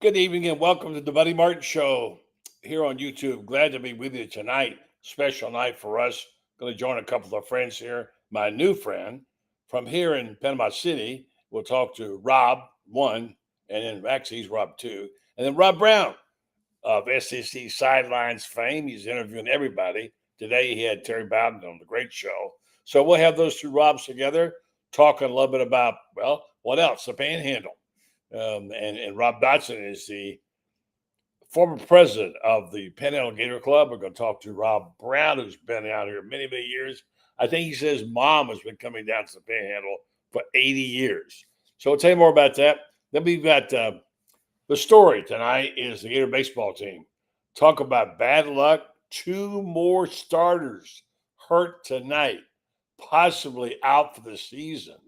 Good evening and welcome to the Buddy Martin Show here on YouTube. Glad to be with you tonight. Special night for us. Going to join a couple of friends here. My new friend from here in Panama City. We'll talk to Rob, one, and then actually he's Rob, two. And then Rob Browne of SEC Sidelines fame. He's interviewing everybody. Today he had Terry Bowden on the great show. So we'll have those two Robs together talking a little bit about, well, what else? The Panhandle. And Rob Dotson is the former president of the Panhandle Gator Club. We're going to talk to Rob Browne, who's been out here many, many years. I think he says mom has been coming down to the Panhandle for 80 years. So we'll tell you more about that. Then we've got the story tonight is the Gator baseball team. Talk about bad luck. Two more starters hurt tonight, possibly out for the season.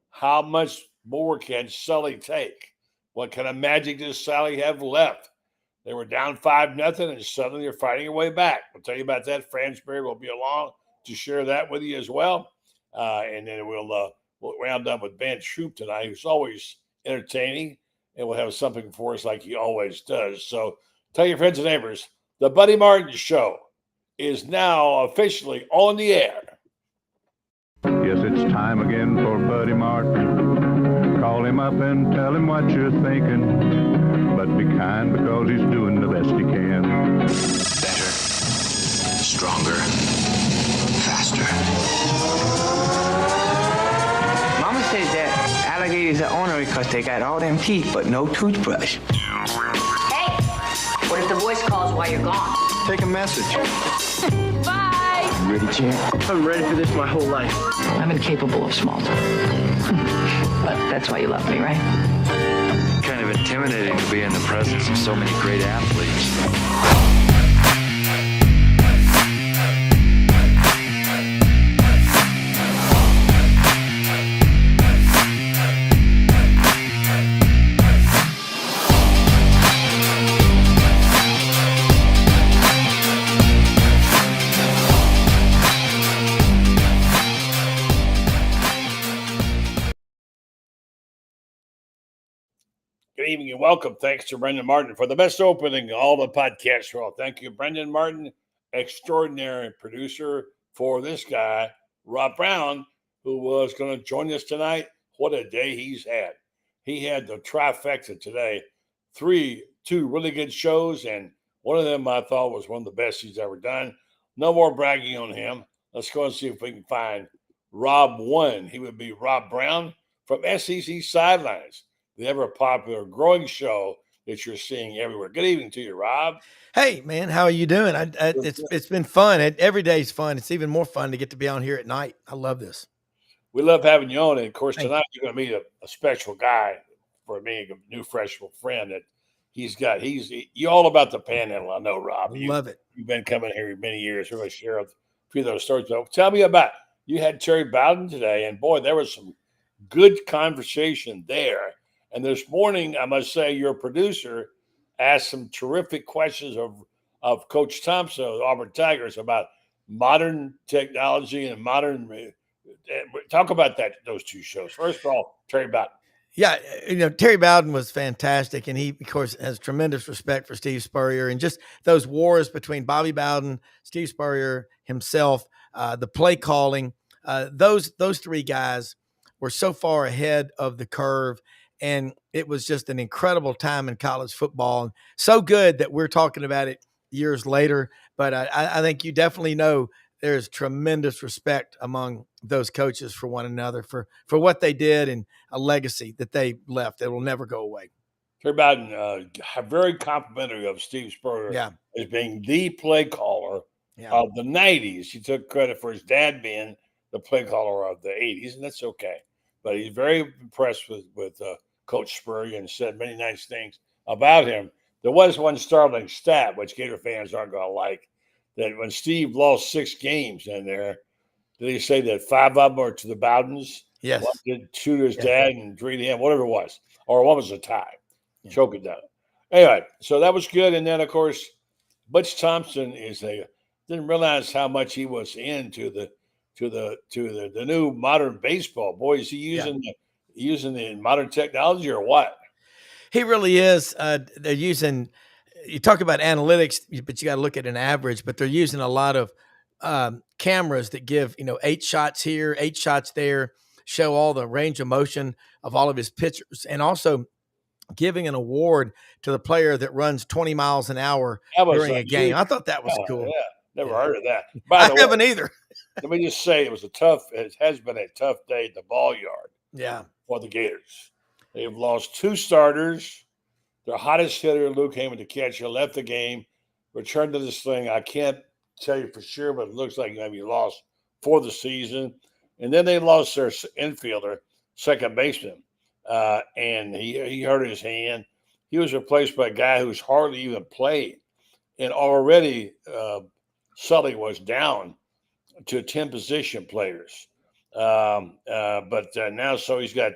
How much more can Sully take? What kind of magic does Sully have left? They were down 5-0, and suddenly they're fighting their way back. We'll tell you about that. Franz Beard will be along to share that with you as well. And then we'll round up with Ben Troupe tonight, who's always entertaining, and will have something for us like he always does. So tell your friends and neighbors, the Buddy Martin Show is now officially on the air. Yes, it's time again for Buddy Martin. Call him up and tell him what you're thinking. But be kind because he's doing the best he can. Better, stronger, faster. Mama says that alligators are ornery because they got all them teeth but no toothbrush. Hey, what if the voice calls while you're gone? Take a message. Bye. You ready, champ? I'm ready for this my whole life. I'm incapable of small talk. But that's why you love me, right? Kind of intimidating to be in the presence of so many great athletes. Good evening and welcome. Thanks to Brendan Martin for the best opening of all the podcasts. Well, thank you, Brendan Martin, extraordinary producer for this guy, Rob Browne, who was going to join us tonight. What a day he's had. He had the trifecta today. Two really good shows, and one of them I thought was one of the best he's ever done. No more bragging on him. Let's go and see if we can find Rob 1. He would be Rob Browne from SEC Sidelines, the ever popular growing show that you're seeing everywhere. Good evening to you, Rob. Hey, man, how are you doing? It's been fun. Every day's fun. It's even more fun to get to be on here at night. I love this. We love having you on. And, of course, tonight you're going to meet a special guy for me, a new freshman friend that you're all about the Panhandle, I know, Rob. Love it. You've been coming here many years. We're going to share a few of those stories. But tell me about, you had Terry Bowden today, and, boy, there was some good conversation there. And this morning, I must say, your producer asked some terrific questions of Coach Thompson of the Auburn Tigers about modern technology and modern talk about those two shows. First of all, Terry Bowden. Yeah, Terry Bowden was fantastic, and he, of course, has tremendous respect for Steve Spurrier and just those wars between Bobby Bowden, Steve Spurrier, himself, the play calling. Those three guys were so far ahead of the curve. And it was just an incredible time in college football. And so good that we're talking about it years later. But I think you definitely know there's tremendous respect among those coaches for one another for what they did and a legacy that they left that will never go away. Terry Bowden, very complimentary of Steve Spurrier as being the play caller of the 90s. He took credit for his dad being the play caller of the 80s, and that's okay. But he's very impressed with Coach Spurrier and said many nice things about him. There was one startling stat, which Gator fans aren't going to like, that when Steve lost 6 games in there, did he say that 5 of them are to the Bowdens? Yes. 2 to his dad and 3 to him, whatever it was. Or one was a tie. Choke it down. Anyway, so that was good. And then, of course, Butch Thompson didn't realize how much he was into the new modern baseball. Boy, is he using the modern technology or what? He really is. They're using. You talk about analytics, but you got to look at an average. But they're using a lot of cameras that give 8 shots here, 8 shots there, show all the range of motion of all of his pitchers, and also giving an award to the player that runs 20 miles an hour That was during a game. huge. I thought that was Oh, cool. yeah, never Yeah. heard of that. By the I way, haven't either. let me just say it has been a tough day at the ball yard Yeah. for the Gators. They've lost 2 starters. Their hottest hitter, Luke Heyman, the catcher, left the game, returned to this thing. I can't tell you for sure, but it looks like maybe lost for the season. And then they lost their infielder, second baseman, and he hurt his hand. He was replaced by a guy who's hardly even played. And already Sully was down to 10 position players. But now, so he's got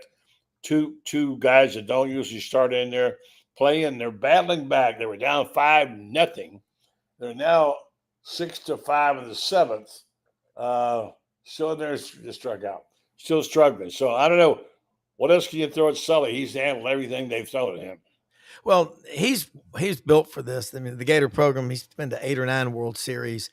two guys that don't usually start in there playing. They're battling back. They were down 5-0. They're now 6-5 in the 7th. Still there, just struck out. Still struggling. So I don't know. What else can you throw at Sully? He's handled everything they've thrown at him. Well, he's built for this. I mean, the Gator program, he's been to 8 or 9 World Series.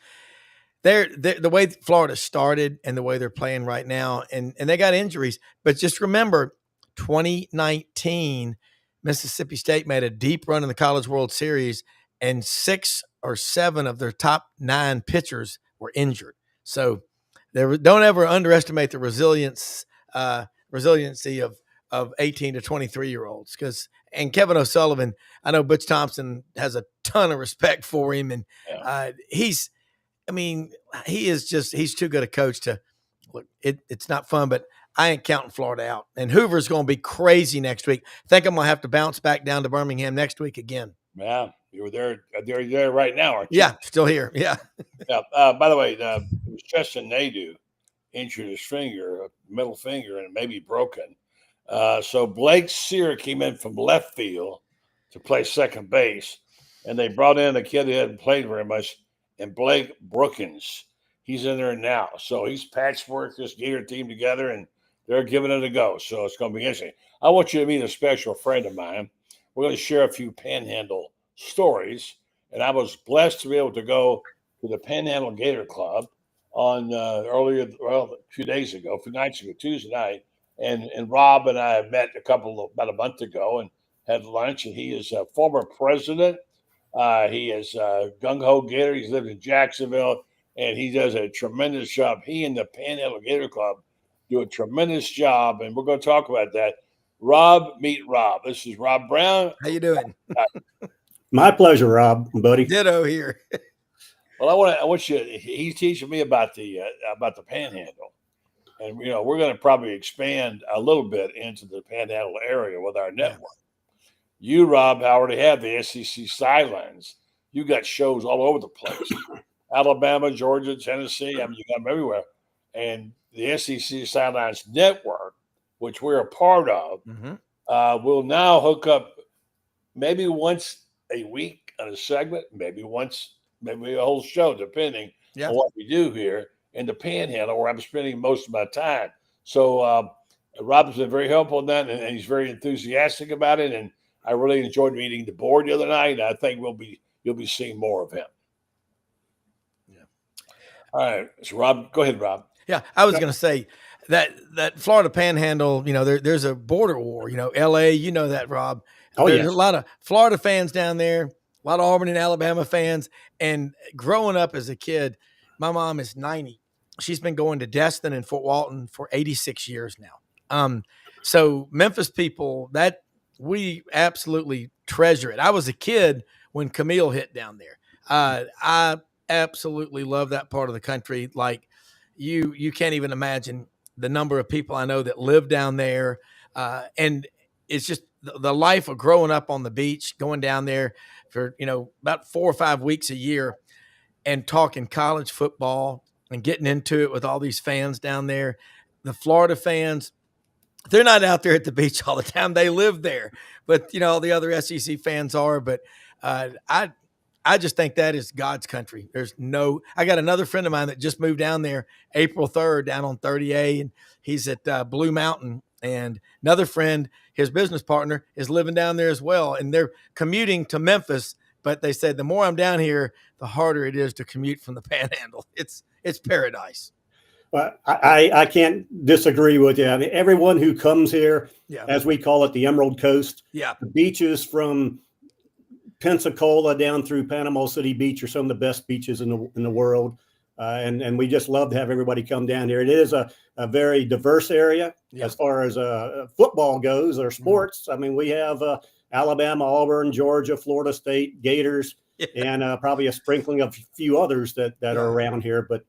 They're the way Florida started and the way they're playing right now, and they got injuries. But just remember, 2019, Mississippi State made a deep run in the College World Series, and 6 or 7 of their top 9 pitchers were injured. So don't ever underestimate the resiliency of 18 to 23-year-olds. And Kevin O'Sullivan, I know Butch Thompson has a ton of respect for him, and he's too good a coach to look. It's not fun, but I ain't counting Florida out. And Hoover's going to be crazy next week. I think I'm going to have to bounce back down to Birmingham next week again. Yeah, you were there. You're there right now, aren't you? Yeah, still here. Yeah. Yeah. By the way, it was Justin Nadeau injured his finger, middle finger, and it may be broken. So Blake Sear came in from left field to play second base, and they brought in a kid who hadn't played very much, and Blake Brookins. He's in there now. So he's patchworked this Gator team together, and they're giving it a go. So it's going to be interesting. I want you to meet a special friend of mine. We're going to share a few Panhandle stories, and I was blessed to be able to go to the Panhandle Gator Club on a few days ago, a few nights ago, Tuesday night. And Rob and I met about a month ago and had lunch. And he is a former president. He is gung-ho Gator. He's lived in Jacksonville, and he does a tremendous job. He and the Panhandle Gator Club do a tremendous job, and we're going to talk about that. Rob, meet Rob. This is Rob Browne. How you doing? My pleasure, Rob, buddy. Ditto here. Well, I want you. He's teaching me about the Panhandle, and we're going to probably expand a little bit into the Panhandle area with our network. You, Rob, already have the SEC sidelines. You got shows all over the place: Alabama, Georgia, Tennessee. I mean, you got them everywhere. And the SEC Sidelines Network, which we're a part of, will now hook up maybe once a week on a segment, maybe a whole show, depending on what we do here in the Panhandle, where I'm spending most of my time. So Rob's been very helpful in that, and he's very enthusiastic about it. And I really enjoyed meeting the board the other night. And I think you'll be seeing more of him. Yeah. All right. So Rob, go ahead, Rob. Yeah, I was going to say that Florida Panhandle, there's a border war, LA, that, Rob. There's a lot of Florida fans down there, a lot of Auburn and Alabama fans. And growing up as a kid, my mom is 90. She's been going to Destin and Fort Walton for 86 years now. So Memphis people, that we absolutely treasure it. I was a kid when Camille hit down there. I absolutely love that part of the country. Like, you can't even imagine the number of people I know that live down there. And it's just the life of growing up on the beach, going down there for, about 4 or 5 weeks a year and talking college football and getting into it with all these fans down there. The Florida fans, they're not out there at the beach all the time. They live there, but all the other SEC fans are. But I just think that is God's country. I got another friend of mine that just moved down there April 3rd down on 30A, and he's at Blue Mountain And another friend, his business partner, is living down there as well. And they're commuting to Memphis, but they said the more I'm down here, the harder it is to commute from the Panhandle. It's paradise. Well, I can't disagree with you. I mean, everyone who comes here, as we call it, the Emerald Coast, the beaches from Pensacola down through Panama City Beach are some of the best beaches in the world. And we just love to have everybody come down here. It is a very diverse area as far as football goes or sports. I mean, we have Alabama, Auburn, Georgia, Florida State, Gators, and probably a sprinkling of a few others that are around here. But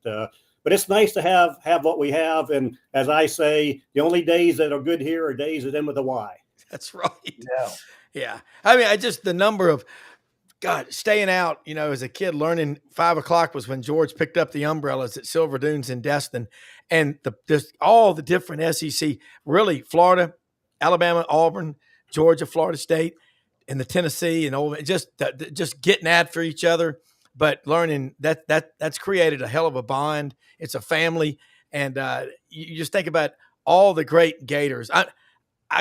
it's nice to have what we have. And as I say, the only days that are good here are days that end with a Y. That's right. Yeah. I mean, the number of, God, staying out, as a kid, learning 5 o'clock was when George picked up the umbrellas at Silver Dunes in Destin, and all the different SEC, really Florida, Alabama, Auburn, Georgia, Florida State, and the Tennessee, and just getting after each other, but learning that's created a hell of a bond. It's a family, and you just think about all the great Gators. I'm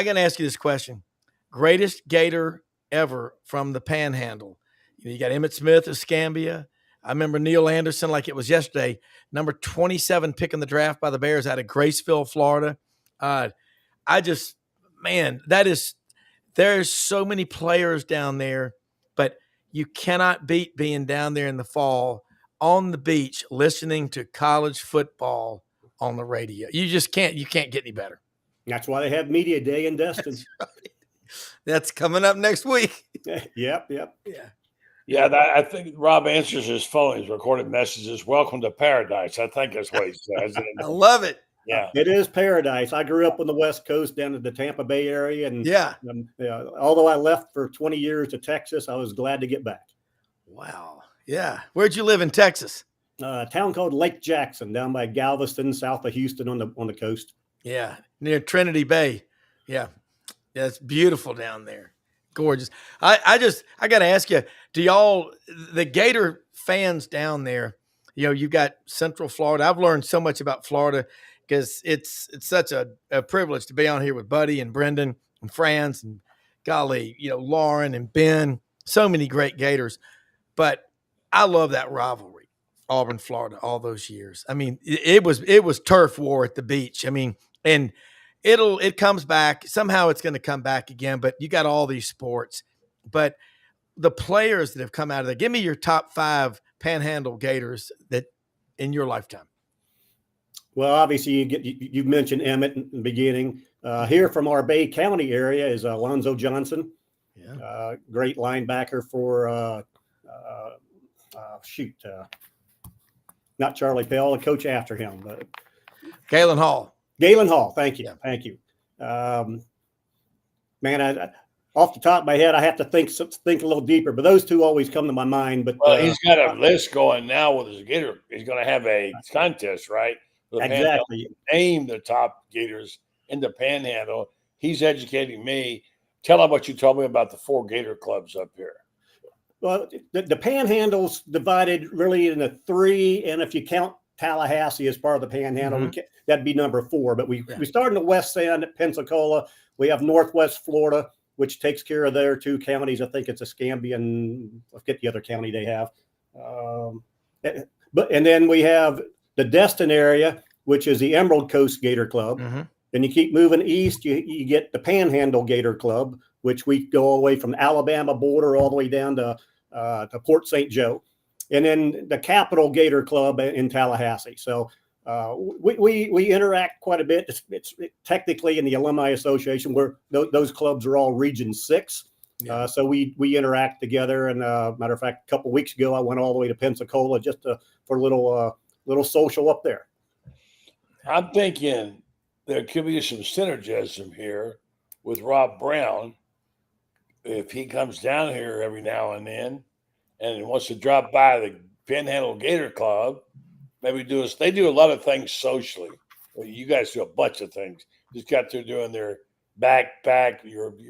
going to ask you this question: greatest Gator ever from the Panhandle? You got Emmitt Smith of Scambia. I remember Neil Anderson like it was yesterday, number 27 pick in the draft by the Bears out of Graceville, Florida. There's so many players down there, but you cannot beat being down there in the fall on the beach listening to college football on the radio. You just can't. You can't get any better. That's why they have Media Day in Destin. That's right. That's coming up next week. Yep. Yeah, I think Rob answers his phone. His recorded messages. Welcome to paradise. I think that's what he says. I love it. Yeah, it is paradise. I grew up on the West Coast down in the Tampa Bay area. And although I left for 20 years to Texas, I was glad to get back. Wow. Yeah. Where'd you live in Texas? A town called Lake Jackson down by Galveston, south of Houston on the coast. Yeah. Near Trinity Bay. Yeah. Yeah. It's beautiful down there. Gorgeous. I got to ask you, the Gator fans down there, you've got Central Florida. I've learned so much about Florida because it's such a privilege to be on here with Buddy and Brendan and Franz and golly, Lauren and Ben, so many great Gators. But I love that rivalry, Auburn, Florida, all those years. I mean, it was turf war at the beach. I mean, and it comes back. Somehow it's going to come back again, but you got all these sports. But the players that have come out of there, give me your top 5 Panhandle Gators that in your lifetime. Well, obviously you mentioned Emmitt in the beginning. Here from our Bay County area is Alonzo Johnson. Yeah. Great linebacker for not Charlie Pell, the coach after him, but Galen Hall. Thank you. Yeah. Thank you. Man, off the top of my head, I have to think a little deeper, but those two always come to my mind. But he's got a list going now with his Gator. He's going to have a contest, right? Exactly. Name the top Gators in the Panhandle. He's educating me. Tell him what you told me about the 4 Gator clubs up here. Well, the Panhandle's divided really into 3, and if you count Tallahassee as part of the Panhandle, that'd be number 4. But we start in the west end at Pensacola. We have Northwest Florida, which takes care of their 2 counties. I think it's Escambia and I forget the other county they have. And then we have the Destin area, which is the Emerald Coast Gator Club. Then you keep moving east, you get the Panhandle Gator Club, which we go all the way from Alabama border all the way down to Port St. Joe. And then the Capital Gator Club in Tallahassee. So we interact quite a bit. It's technically in the Alumni Association where those clubs are all Region 6. Yeah. So we interact together. And matter of fact, a couple of weeks ago, I went all the way to Pensacola just for a little social up there. I'm thinking there could be some synergism here with Rob Browne if he comes down here every now and then and wants to drop by the Panhandle Gator Club. Maybe they do a lot of things socially. Well, you guys do a bunch of things. Just got through doing their backpack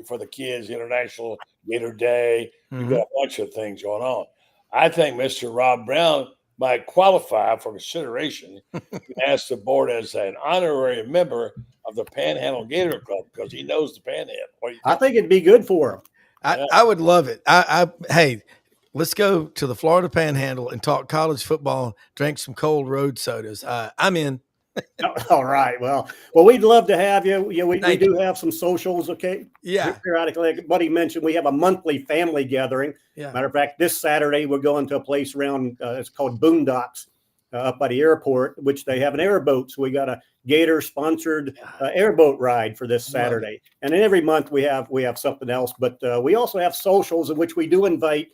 for the kids, International Gator Day. You got a bunch of things going on. I think Mr. Rob Browne might qualify for consideration. You can ask the board as an honorary member of the Panhandle Gator Club because he knows the Panhandle. I think it'd be good for him. I would love it. Hey, let's go to the Florida Panhandle and talk college football, drink some cold road sodas. I'm in. All right. Well, we'd love to have you. We do have some socials. Okay. Yeah. Periodically, like Buddy mentioned, we have a monthly family gathering. Yeah. Matter of fact, this Saturday we're going to a place around. It's called Boondocks up by the airport, which they have an airboat. So we got a Gator sponsored airboat ride for this Saturday. And then every month we have something else. But we also have socials in which we do invite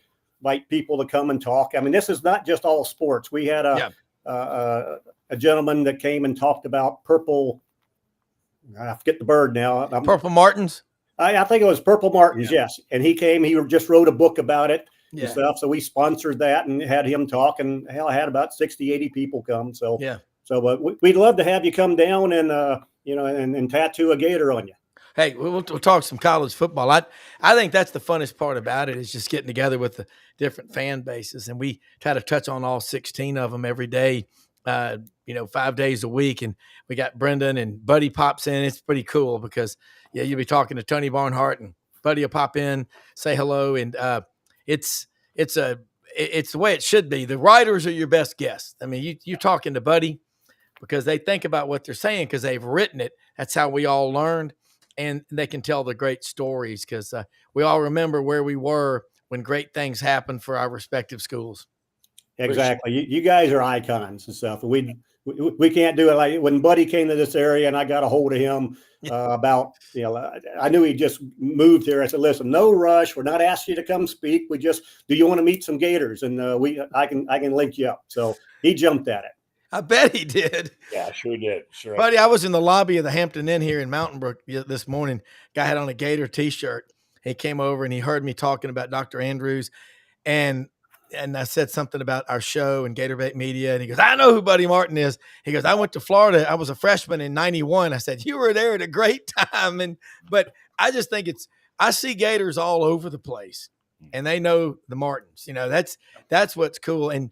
people to come and talk. I mean, this is not just all sports. We had a gentleman that came and talked about purple. I forget the bird now. Purple Martins. I think it was Purple Martins. Yes. And he came, he just wrote a book about it and stuff. So we sponsored that and had him talk, and hell, I had about 60, 80 people come. So, we'd love to have you come down and, and tattoo a gator on you. Hey, we'll talk some college football. I think that's the funnest part about it is just getting together with the different fan bases. And we try to touch on all 16 of them every day. 5 days a week, and we got Brendan and Buddy pops in. It's pretty cool because you'll be talking to Tony Barnhart and Buddy will pop in, say hello, and it's the way it should be. The writers are your best guests. I mean, you talking to Buddy because they think about what they're saying because they've written it. That's how we all learned, and they can tell the great stories because we all remember where we were when great things happened for our respective schools. Exactly. You guys are icons and stuff. We can't do it like when Buddy came to this area and I got a hold of him about, I knew he just moved here. I said, listen, no rush. We're not asking you to come speak. Do you want to meet some Gators? And I can link you up. So he jumped at it. I bet he did. Yeah, sure did. Sure. Buddy, I was in the lobby of the Hampton Inn here in Mountain Brook this morning. Guy had on a Gator t-shirt. He came over and he heard me talking about Dr. Andrews and I said something about our show and Gator Bait Media. And he goes, I know who Buddy Martin is. He goes, I went to Florida. I was a freshman in 91. I said, you were there at a great time. But I just think I see Gators all over the place and they know the Martins, that's what's cool. And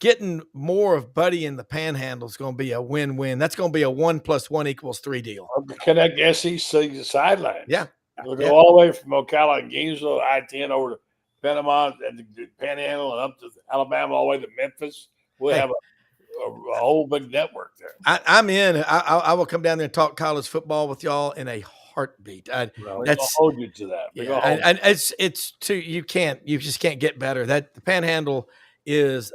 getting more of Buddy in the Panhandle is going to be a win-win. That's going to be a 1 + 1 = 3 deal. Connect SEC sidelines. Yeah. We'll go all the way from Ocala and Gainesville, I-10 over to Panama and the Panhandle and up to Alabama, all the way to Memphis. We'll have a whole big network there. I'm in. I will come down there and talk college football with y'all in a heartbeat. We're gonna hold you to that. And it's too. You just can't get better. That the Panhandle it's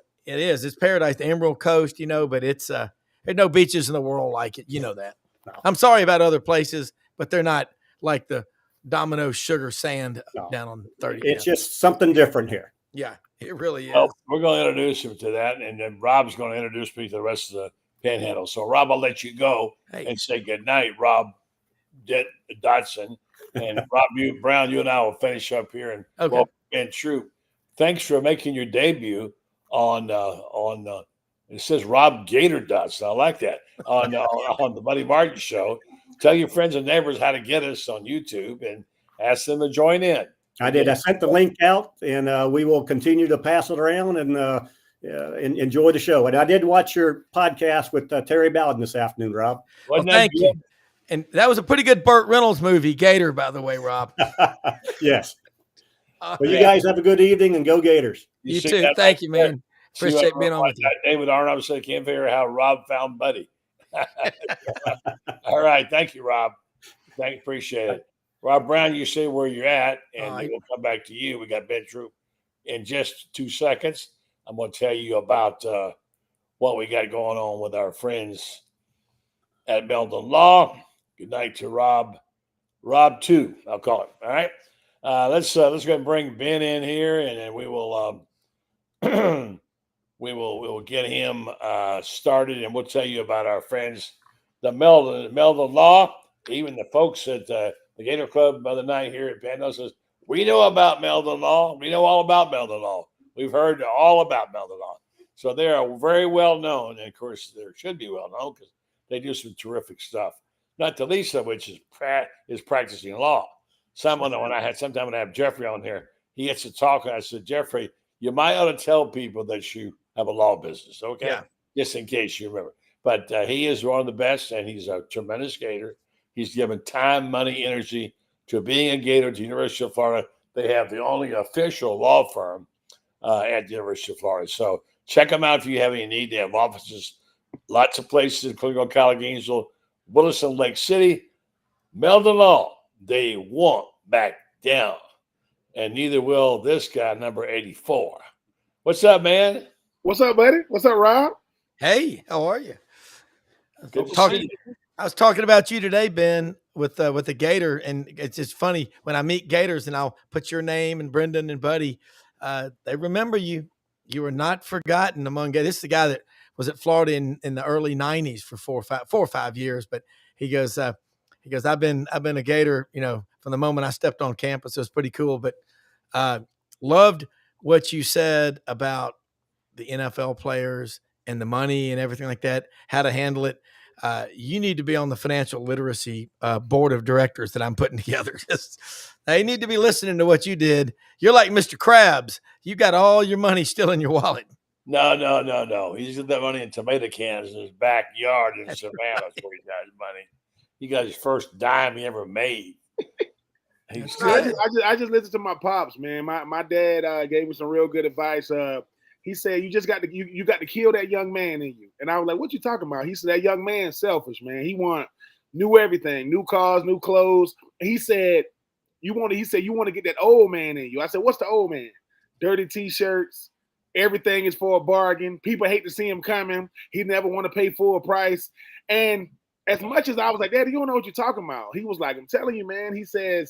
paradise, the Emerald Coast, but it's there's no beaches in the world like it. You know that. No. I'm sorry about other places, but they're not like the Domino sugar sand down on 30. It's just something different here. Yeah, it really is. Well, we're going to introduce him to that, and then Rob's going to introduce me to the rest of the Panhandle. So, Rob, I'll let you go and say good night, Rob Dotson. And Rob Browne, you and I will finish up here. And Ben Troupe, thanks for making your debut on it says Rob Gator Dotson. I like that on the Buddy Martin Show. Tell your friends and neighbors how to get us on YouTube and ask them to join in. I did. I sent the link out, and we will continue to pass it around and enjoy the show. And I did watch your podcast with Terry Bowden this afternoon, Rob. Well, thank you. And that was a pretty good Burt Reynolds movie, Gator, by the way, Rob. Yes. Well, you guys have a good evening and go Gators. You too. Thank you, man. Appreciate being on with you. David Arnold said, can't figure out how Rob found Buddy. All right. Thank you, Rob. Appreciate it. Rob Browne, you say where you're at, and we'll come back to you. We got Ben Troupe in just 2 seconds. I'm going to tell you about what we got going on with our friends at Meldon Law. Good night to Rob 2, I'll call it. All right. Let's go ahead and bring Ben in here, and then we will we will get him started, and we'll tell you about our friends, the Meldon Law. Even the folks at the Gator Club the other night here at Panhandle says, we know about Meldon Law. We know all about Meldon Law. We've heard all about Meldon Law. So they are very well known, and of course they should be well known because they do some terrific stuff. Not the least of which is practicing law. Sometime when I have Jeffrey on here, he gets to talk, and I said, Jeffrey, you might ought to tell people that you have a law business, okay? Yeah. Just in case you remember. But he is one of the best, and he's a tremendous Gator. He's given time, money, energy to being a Gator at the University of Florida. They have the only official law firm at the University of Florida. So check them out if you have any need. They have offices, lots of places, including Ocala, Gainesville, Williston, Lake City, Meldon Law. They won't back down. And neither will this guy, number 84. What's up, man? What's up, buddy? What's up, Rob? Hey, how are you? Good to see you. I was talking about you today, Ben, with the Gator, and it's just funny when I meet Gators and I'll put your name and Brendan and Buddy. They remember you. You were not forgotten among Gators. This is the guy that was at Florida in the early '90s for 4 or 5 years. But he goes, I've been a Gator, from the moment I stepped on campus. It was pretty cool. But loved what you said about the NFL players and the money and everything like that, how to handle it. You need to be on the financial literacy board of directors that I'm putting together. They need to be listening to what you did. You're like Mr. Krabs. You got all your money still in your wallet. No. He's got that money in tomato cans in his backyard in Savannah. That's where he got his money. He got his first dime he ever made. I just listened to my pops, man. My dad gave me some real good advice. He said, you got to kill that young man in you. And I was like, what you talking about? He said, that young man's selfish, man. He want new everything, new cars, new clothes. He said, you want to get that old man in you. I said, what's the old man? Dirty T-shirts. Everything is for a bargain. People hate to see him coming. He never want to pay full price. And as much as I was like, Daddy, you don't know what you're talking about. He was like, I'm telling you, man. He said,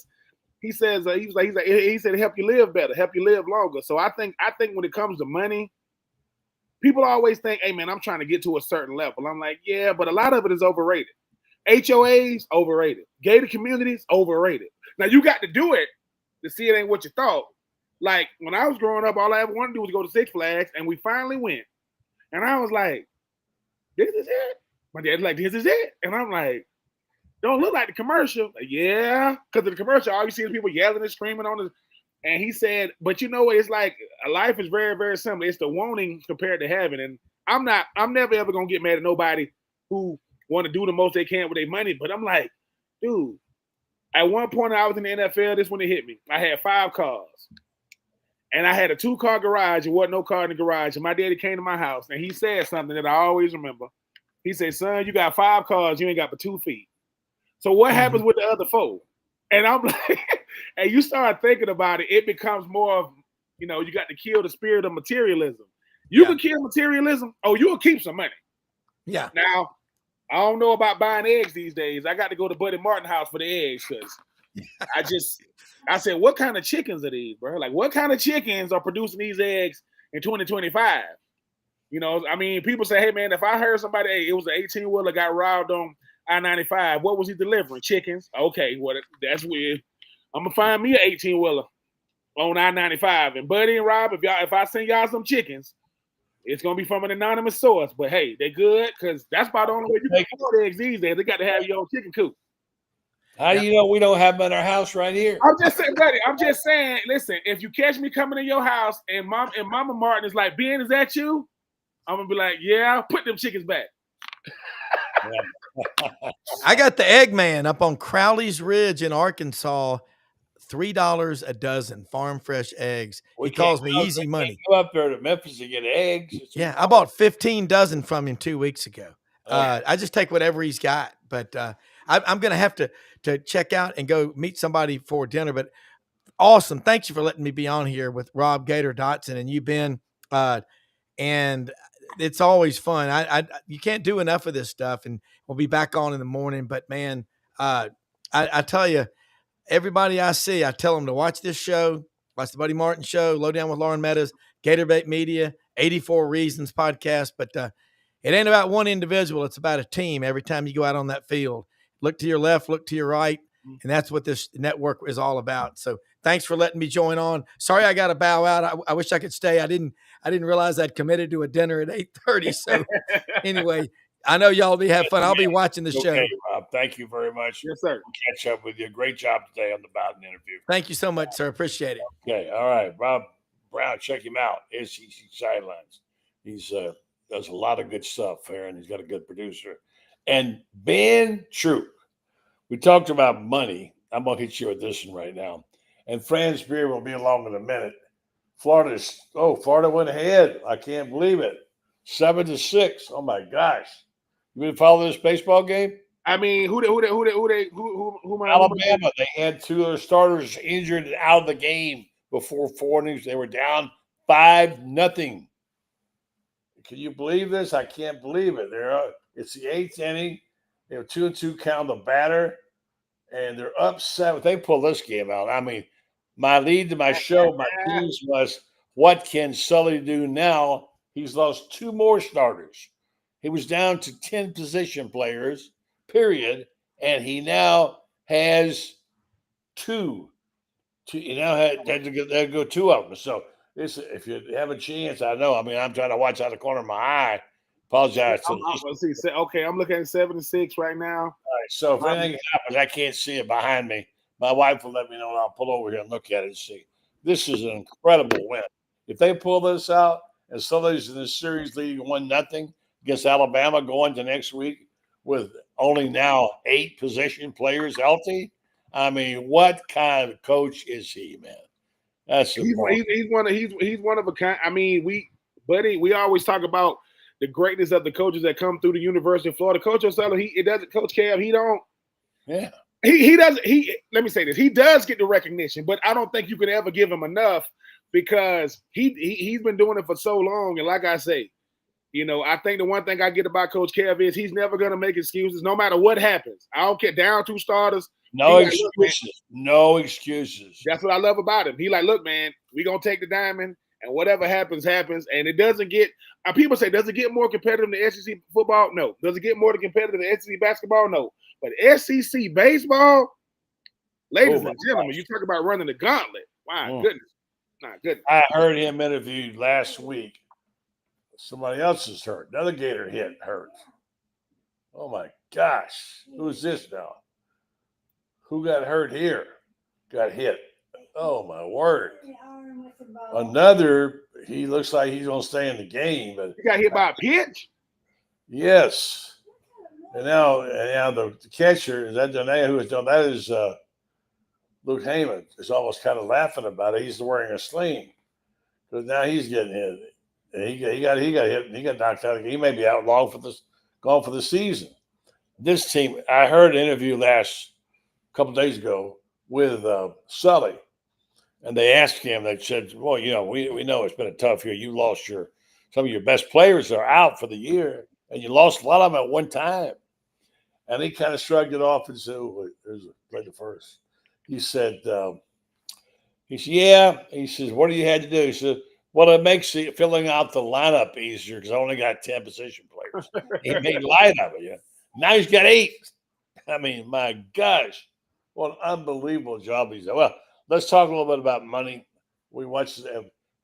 help you live better, help you live longer. So I think when it comes to money, people always think, hey man, I'm trying to get to a certain level. I'm like, yeah, but a lot of it is overrated. HOAs, overrated. Gated communities, overrated. Now you got to do it to see it ain't what you thought. Like when I was growing up, all I ever wanted to do was go to Six Flags, and we finally went. And I was like, this is it? My dad's like, this is it? And I'm like, don't look like the commercial. Like, yeah, because in the commercial, all you see is people yelling and screaming on the. And he said, but you know what? It's like life is very, very similar. It's the wanting compared to having. And I'm never ever gonna get mad at nobody who want to do the most they can with their money. But I'm like, dude, at one point I was in the NFL. This when it hit me. I had 5 cars, and I had a 2-car garage. There wasn't no car in the garage. And my daddy came to my house, and he said something that I always remember. He said, "Son, you got 5 cars. You ain't got but 2 feet. So what happens with the other 4?" And I'm like, and you start thinking about it, it becomes more of, you got to kill the spirit of materialism. You can kill materialism, you'll keep some money. Yeah. Now, I don't know about buying eggs these days. I got to go to Buddy Martin's house for the eggs because I said, what kind of chickens are these, bro? Like, what kind of chickens are producing these eggs in 2025? People say, hey, man, if I heard somebody, hey, it was an 18-wheeler got robbed on I-95. What was he delivering? Chickens. Okay, well, that's weird. I'm gonna find me an 18-wheeler on I-95. And Buddy and Rob, if I send y'all some chickens, it's gonna be from an anonymous source. But hey, they good because that's about the only way you can afford eggs these days. They got to have your own chicken coop. How do you know we don't have them in our house right here? I'm just saying, buddy. I'm just saying. Listen, if you catch me coming in your house and Mama Martin is like, Ben, is that you? I'm gonna be like, yeah. Put them chickens back. I got the Eggman up on Crowley's Ridge in Arkansas, $3 a dozen farm fresh eggs. He calls me easy money. Go up there to Memphis to get eggs. Yeah, I bought 15 dozen from him 2 weeks ago. I just take whatever he's got, but I'm going to have to check out and go meet somebody for dinner. But awesome. Thanks you for letting me be on here with Rob Gator Dotson and you, Ben. And it's always fun. You can't do enough of this stuff, and we'll be back on in the morning. But man, I tell you, everybody I see, I tell them to watch this show, watch the Buddy Martin Show, Low Down with Lauren Meadows, Gator Bait Media, 84 Reasons podcast. But it ain't about one individual; it's about a team. Every time you go out on that field, look to your left, look to your right, and that's what this network is all about. So thanks for letting me join on. Sorry, I got to bow out. I wish I could stay. I didn't realize I'd committed to a dinner at 8:30. So anyway, I know y'all will have fun. I'll be watching the show. Rob. Thank you very much. Yes, sir. We'll catch up with you. Great job today on the Bowden interview. Thank you so much, sir. Appreciate it. Okay. All right. Rob Browne, check him out. SEC Sidelines. He's does a lot of good stuff here, and he's got a good producer. And Ben Troupe. We talked about money. I'm going to hit you with this one right now. And Franz Beard will be along in a minute. Florida went ahead. I can't believe it. 7-6. Oh my gosh. You been follow this baseball game? I mean, who Alabama. They had 2 of their starters injured and out of the game before 4 innings. They were down 5-0. Can you believe this? I can't believe it. It's the 8th inning. They have 2-2 count the batter, and they're up 7. They pull this game out. I mean, my lead to my show, my teams was, what can Sully do now? He's lost 2 more starters. He was down to 10 position players, period, and he now has 2. He now had to go 2 of them. So if you have a chance, I know. I mean, I'm trying to watch out the corner of my eye. Apologize. I'm looking at 7-6 right now. All right. So if anything happens, I can't see it behind me. My wife will let me know, and I'll pull over here and look at it and see. This is an incredible win. If they pull this out, and Sully's in this series leading 1-0 against Alabama going to next week with only now 8 position players healthy, I mean, what kind of coach is he, man? He's one of a kind. I mean, we always talk about the greatness of the coaches that come through the University of Florida. Coach O'Sullivan, Coach Cab, he don't. Yeah. He doesn't. Let me say this. He does get the recognition, but I don't think you can ever give him enough because he's been doing it for so long. And like I say, I think the one thing I get about Coach Kev is he's never going to make excuses no matter what happens. I don't care. Down 2 starters. No excuses. No excuses. That's what I love about him. He like, look, man, we're going to take the diamond and whatever happens, happens. And it doesn't get – people say, does it get more competitive than SEC football? No. Does it get more competitive than SEC basketball? No. But SEC baseball, ladies and gentlemen, you talk about running the gauntlet. My goodness. My goodness. I heard him interviewed last week. Somebody else is hurt. Another Gator hurt. Oh, my gosh. Who's this now? Who got hurt here? Got hit. Oh, my word. Another, he looks like he's going to stay in the game. But he got hit by a pitch? Yes. And now the catcher, is that Danae who is doing that? Is Luke Heyman is almost kind of laughing about it. He's wearing a sling. Because now he's getting hit. And he got hit and he got knocked out. He may be out gone for the season. This team, I heard an interview couple days ago with Sully, and they asked him, they said, well, we know it's been a tough year. You lost some of your best players are out for the year, and you lost a lot of them at one time. And he kind of shrugged it off and said, there's a play the first. He said, yeah. He says, what do you had to do? He said, well, it makes filling out the lineup easier because I only got 10 position players. He made light of it. Yeah. Now he's got 8. I mean, my gosh, what an unbelievable job he's done. Well, let's talk a little bit about money. We watch.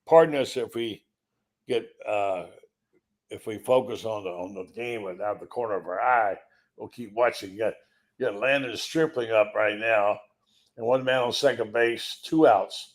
Pardon us if we get if we focus on the game without the corner of our eye. We'll keep watching. You got Landon Stripling up right now, and 1 man on second base, 2 outs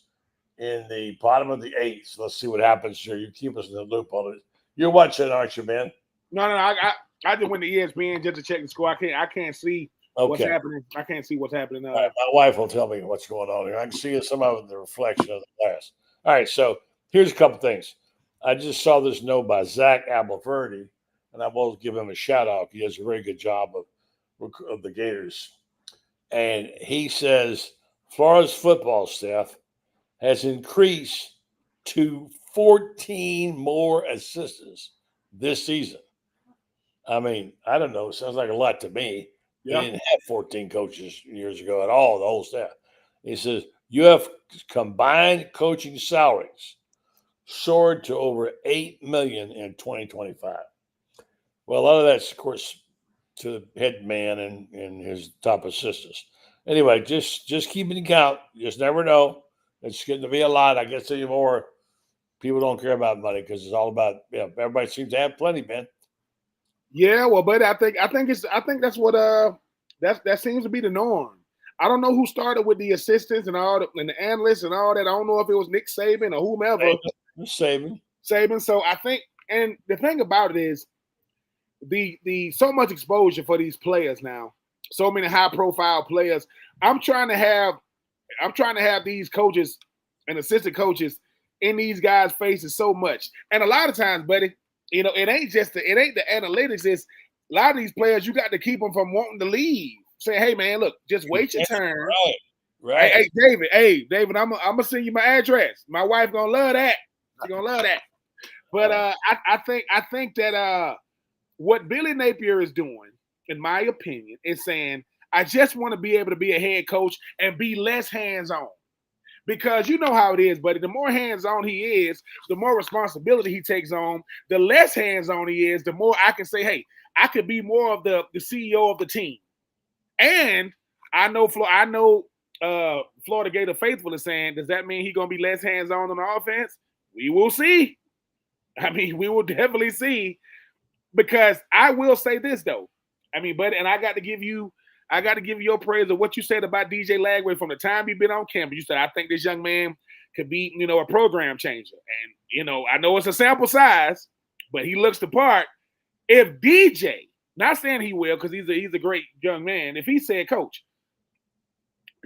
in the bottom of the 8th. So let's see what happens here. You keep us in the loop on it. You're watching, aren't you, Ben? No. I just went to ESPN just to check the score. I can't see what's happening. I can't see what's happening now. All right, my wife will tell me what's going on here. I can see some of it in the reflection of the glass. All right, so here's a couple things. I just saw this note by Zach Abelverdi, and I will give him a shout out. He does a very good job of the Gators. And he says Florida's football staff has increased to 14 more assistants this season. I mean, I don't know. It sounds like a lot to me. Yeah. He didn't have 14 coaches years ago at all, the whole staff. He says, you have combined coaching salaries soared to over $8 million in 2025. Well, a lot of that's, of course, to the head man and his top assistants. Anyway, just keep it in count. You just never know. It's getting to be a lot. I guess anymore, people don't care about money because it's all about, everybody seems to have plenty, man. Yeah, well, but I think that's what that seems to be the norm. I don't know who started with the assistants and the analysts and all that. I don't know if it was Nick Saban or whomever. Saban. So I think, and the thing about it is the so much exposure for these players now. so many high-profile players. I'm trying to have these coaches and assistant coaches in these guys' faces so much. And a lot of times, buddy, it ain't the analytics. It's a lot of these players, you got to keep them from wanting to leave. Say, hey man, look, just wait your turn. Right. Hey, David, I'm gonna send you my address. My wife gonna love that. She's gonna love that. But I think that what Billy Napier is doing, in my opinion, is saying, I just want to be able to be a head coach and be less hands-on. Because you know how it is, buddy. The more hands-on he is, the more responsibility he takes on. The less hands-on he is, the more I can say, hey, I could be more of the CEO of the team. And I know Florida Gator Faithful is saying, does that mean he's going to be less hands-on on the offense? We will see. I mean, we will definitely see. Because I will say this, though. I mean, buddy, and I got to give you your praise of what you said about DJ Lagway from the time you've been on campus. You said, I think this young man could be, a program changer. And, I know it's a sample size, but he looks the part. If DJ, not saying he will, because he's a great young man, if he said, Coach,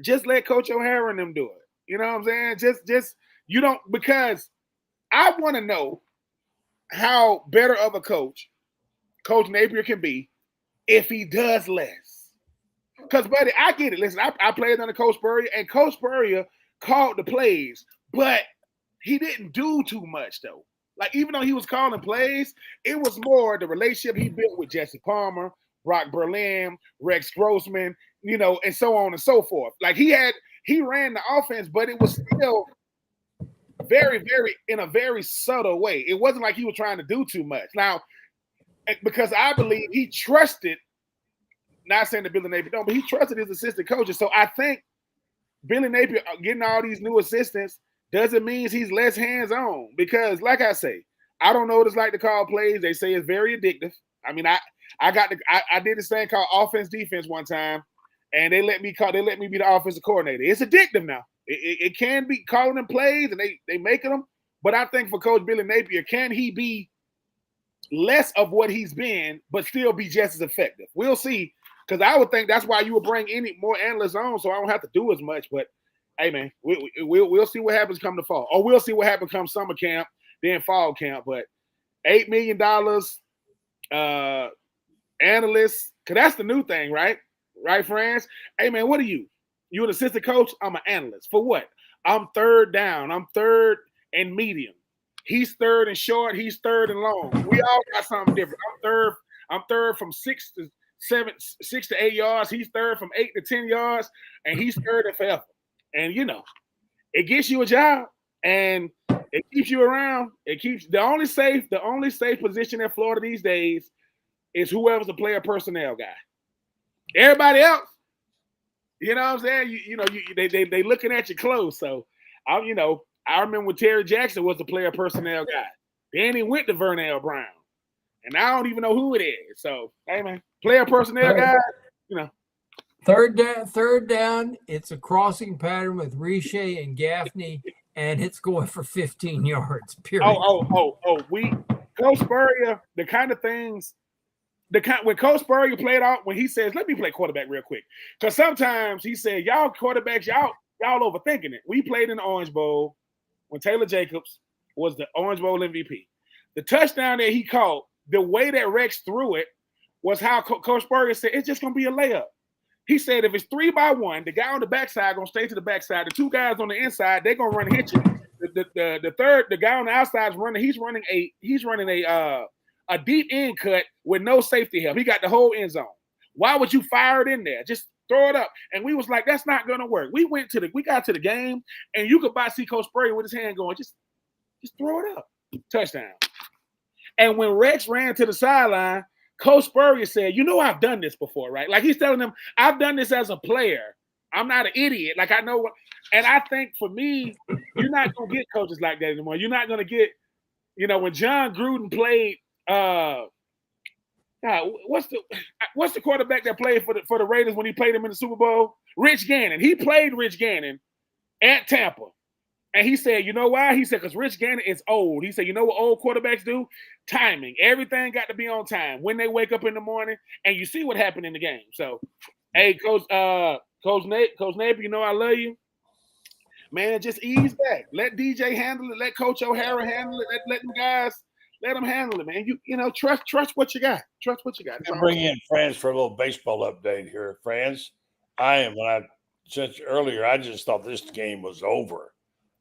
just let Coach O'Hara and them do it. You know what I'm saying? Just you don't, because I want to know how better of a coach Coach Napier can be if he does less. Because, buddy, I get it. Listen, I played under Coach Spurrier, and Coach Spurrier called the plays, but he didn't do too much, though. Like, even though he was calling plays, it was more the relationship he built with Jesse Palmer, Brock Berlin, Rex Grossman, and so on and so forth. Like, he ran the offense, but it was still very, very, in a very subtle way. It wasn't like he was trying to do too much. Now, because I believe he trusted, not saying that Billy Napier don't, but he trusted his assistant coaches. So I think Billy Napier getting all these new assistants doesn't mean he's less hands-on. Because, like I say, I don't know what it's like to call plays. They say it's very addictive. I mean, I did this thing called offense defense one time, and they let me be the offensive coordinator. It's addictive now. It can be calling them plays, and they making them. But I think for Coach Billy Napier, can he be less of what he's been, but still be just as effective? We'll see. Because I would think that's why you would bring any more analysts on, so I don't have to do as much. But hey, man, we'll see what happens come the fall, or we'll see what happens come summer camp, then fall camp. But $8 million analysts, because that's the new thing, right? Right, Franz? Hey, man, what are you? You an assistant coach? I'm an analyst. For what? I'm third down. I'm third and medium. He's third and short. He's third and long. We all got something different. I'm third from 6 to 8 yards. He's third from 8 to 10 yards, and he's third and forever. And it gets you a job, and it keeps you around. It keeps the only safe position in Florida these days is whoever's the player personnel guy. Everybody else, you know what I'm saying? They looking at your clothes. So I remember when Terry Jackson was the player personnel guy. Then he went to Vernell Brown, and I don't even know who it is. So hey, man, player personnel guy, Third down, it's a crossing pattern with Riche and Gaffney, and it's going for 15 yards, period. Coach Spurrier, the kind of things, when Coach Spurrier played out, when he says, let me play quarterback real quick. Because sometimes he said, y'all quarterbacks, y'all overthinking it. We played in the Orange Bowl when Taylor Jacobs was the Orange Bowl MVP. The touchdown that he caught, the way that Rex threw it was how Coach Spurrier said, it's just going to be a layup. He said, if it's 3-by-1, the guy on the backside going to stay to the backside. The two guys on the inside, they're going to run and hit you. The guy on the outside is running. He's running a deep end cut with no safety help. He got the whole end zone. Why would you fire it in there? Just throw it up. And we was like, that's not going to work. We got to the game, and you could see Coach Spurrier with his hand going, just throw it up. Touchdown. And when Rex ran to the sideline, Coach Spurrier said, I've done this before, right? Like he's telling them, I've done this as a player. I'm not an idiot. Like I know what. And I think for me, you're not going to get coaches like that anymore. You're not going to get, when John Gruden played, what's the quarterback that played for the Raiders when he played him in the Super Bowl? Rich Gannon. He played Rich Gannon at Tampa. And he said, you know why? He said, because Rich Gannon is old. He said, you know what old quarterbacks do? Timing. Everything got to be on time when they wake up in the morning. And you see what happened in the game. So Hey, Coach Napier, you know I love you. Man, just ease back. Let DJ handle it. Let Coach O'Hara handle it. Let them guys, let them handle it, man. You know, trust what you got. Trust what you got. I'm bring in Franz for a little baseball update here. Franz, when I said earlier, I just thought this game was over.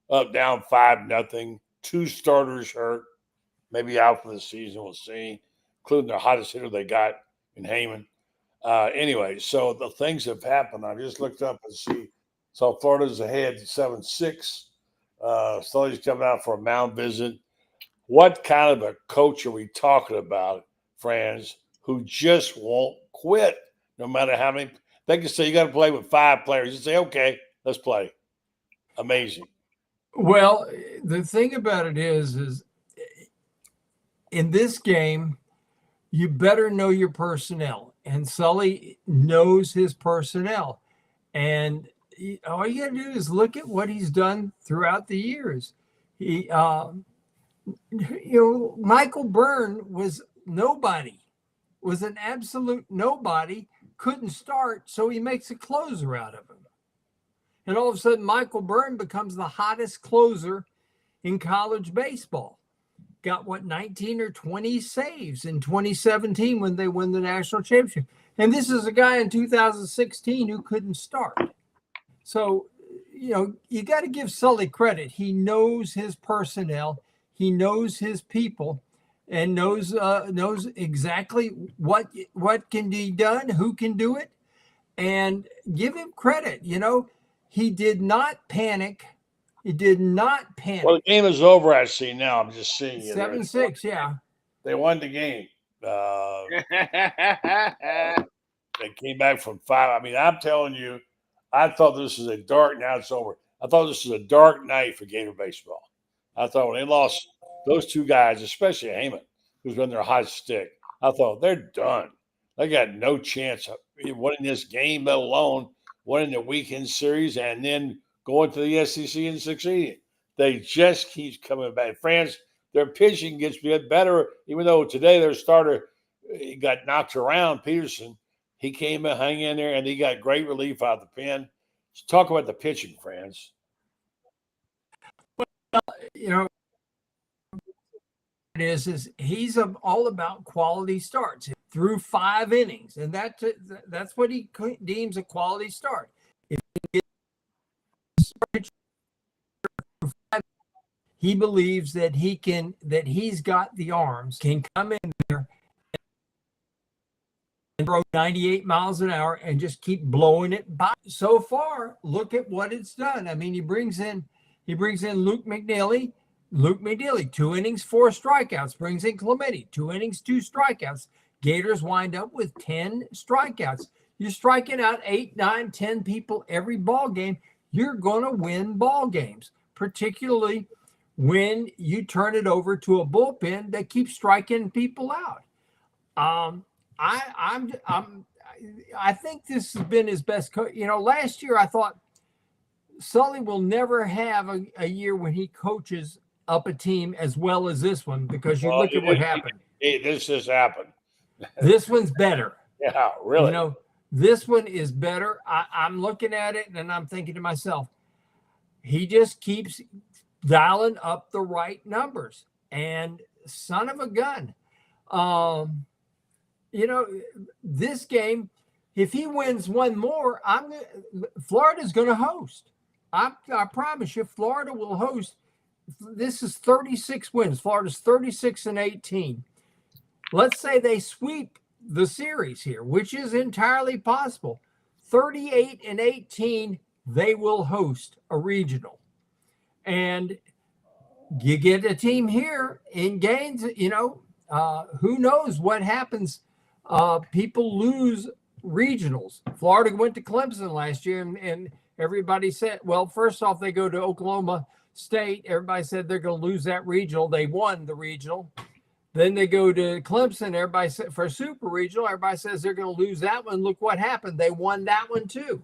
Up, down 5-0. 2 starters hurt, maybe out for the season. We'll see, including the hottest hitter they got in Heyman. Anyway, so the things have happened. I just looked up and see. So Florida's ahead 7-6. Sully's coming out for a mound visit. What kind of a coach are we talking about, Franz, who just won't quit no matter how many? They can say you got to play with 5 players. You say, okay, let's play. Amazing. Well, the thing about it is in this game, you better know your personnel. And Sully knows his personnel. And all you got to do is look at what he's done throughout the years. Michael Byrne was nobody, was an absolute nobody, couldn't start, so he makes a closer out of him. And all of a sudden, Michael Byrne becomes the hottest closer in college baseball. Got 19 or 20 saves in 2017 when they won the national championship. And this is a guy in 2016 who couldn't start. So, you got to give Sully credit. He knows his personnel. He knows his people and knows exactly what can be done, who can do it, and give him credit. He did not panic. He did not panic. Well, the game is over, I see now. I'm just seeing it. 7-6, yeah. They won the game. They came back from 5. I mean, I'm telling you, I thought this was a dark. Now it's over. I thought this was a dark night for Gator baseball. I thought when they lost those 2 guys, especially Heyman, who's been their hot stick, I thought they're done. They got no chance of winning this game, let alone winning the weekend series and then going to the SEC and succeeding. They just keep coming back. France, their pitching gets better, even though today their starter he got knocked around, Peterson. He came and hung in there, and he got great relief out of the pen. Let's talk about the pitching, France. Well, it is he's all about quality starts through 5 innings, and that's what he deems a quality start. If he believes that he's got the arms, can come in there and throw 98 miles an hour and just keep blowing it by. So far, look at what it's done. I mean, he brings in Luke McNeely. 2 innings, 4 strikeouts. Brings in Clemente, 2 innings, 2 strikeouts. Gators wind up with 10 strikeouts. You're striking out 8, 9, 10 people every ball game. You're going to win ball games, particularly when you turn it over to a bullpen that keeps striking people out. I think this has been his best. Last year I thought Sully will never have a year when he coaches up a team as well as this one, because you look at what happened. This just happened. This one's better. Yeah, really. This one is better. I'm looking at it and I'm thinking to myself, he just keeps dialing up the right numbers. And son of a gun, this game, if he wins one more, Florida's going to host. I promise you, Florida will host. This is 36 wins. Florida's 36-18. Let's say they sweep the series here, which is entirely possible. 38-18, they will host a regional. And you get a team here in Gaines, who knows what happens. People lose regionals. Florida went to Clemson last year, and everybody said, well, first off, they go to Oklahoma State. Everybody said they're going to lose that regional. They won the regional. Then they go to Clemson. Everybody said for Super Regional, everybody says they're going to lose that one. Look what happened. They won that one too.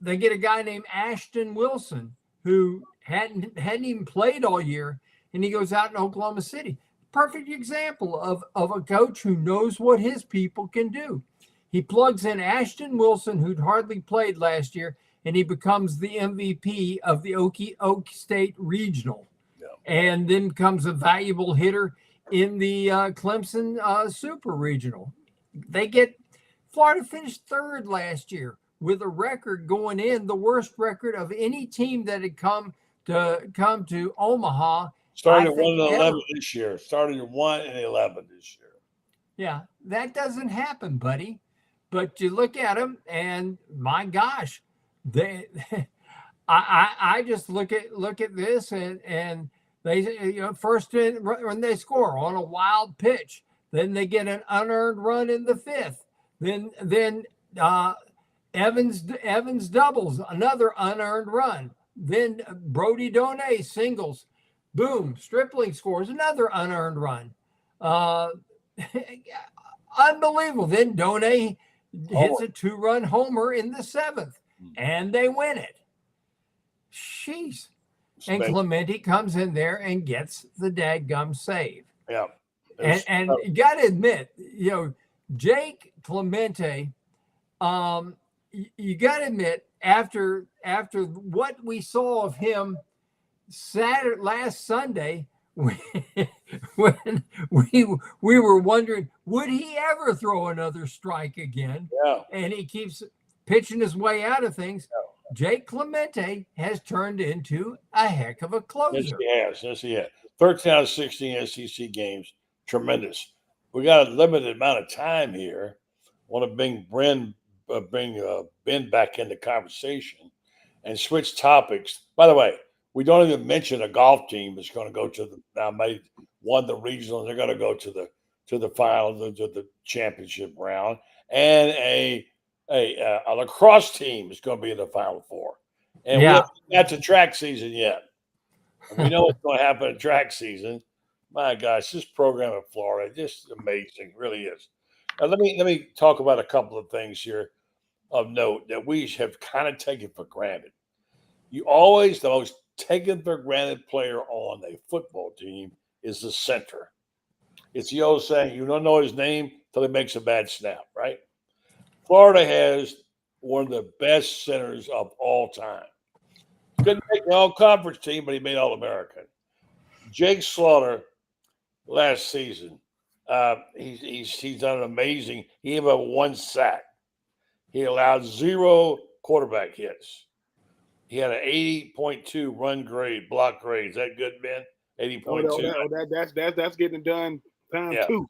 They get a guy named Ashton Wilson who hadn't even played all year, and he goes out in Oklahoma City. Perfect example of a coach who knows what his people can do. He plugs in Ashton Wilson, who'd hardly played last year, and he becomes the MVP of the Okie State Regional. Yeah. And then becomes a valuable hitter in the Clemson Super Regional. Florida finished third last year with a record going in, the worst record of any team that had come to Omaha. Started at 1-11 this year. Started at 1-11 this year. Yeah, that doesn't happen, buddy. But you look at them, and my gosh, I just look at this, and they first when they score on a wild pitch, then they get an unearned run in the fifth. Then Evans doubles, another unearned run. Then Brody Done singles, boom, Stripling scores another unearned run. Unbelievable. Then Done hits a 2-run homer in the seventh, and they win it. Jeez. And Clemente comes in there and gets the dadgum save. Yeah. And you got to admit, Jake Clemente, you got to admit, after what we saw of him last Sunday, when we were wondering, would he ever throw another strike again? Yeah. And he keeps pitching his way out of things. Yeah. Jake Clemente has turned into a heck of a closer. Yes, he has. 13 out of 16 SEC games. Tremendous. We got a limited amount of time here. Want to bring Ben back into conversation and switch topics. By the way, we don't even mention a golf team that's going to go to won the regional. They're going to go to the final, to the championship round, and a lacrosse team is going to be in the Final Four. And we haven't got to track season yet. And we know what's going to happen in track season. My gosh, this program in Florida, just amazing, really is. Now, let me talk about a couple of things here of note that we have kind of taken for granted. The most taken for granted player on a football team is the center. It's the old saying, you don't know his name till he makes a bad snap, right? Florida has one of the best centers of all time. Couldn't make the all-conference team, but he made All-American. Jake Slaughter last season, he's done an amazing. He gave up 1 sack. He allowed 0 quarterback hits. He had an 80.2 run grade, block grade. Is that good, Ben? 80.2. That's getting it done time 2.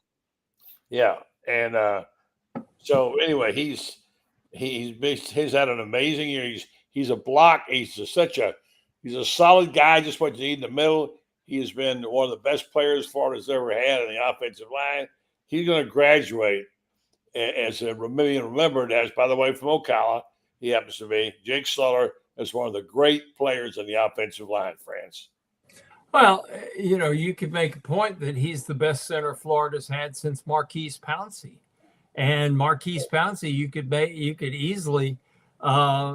Yeah, and so anyway, he's had an amazing year. He's a block. He's a solid guy. Just what you need in the middle. He has been one of the best players Florida's ever had in the offensive line. He's going to graduate as a remembered as, by the way, from Ocala. He happens to be Jake Slaughter as one of the great players in the offensive line, France. Well, you could make a point that he's the best center Florida's had since Marquise Pouncey. And Marquise Pouncey, you could easily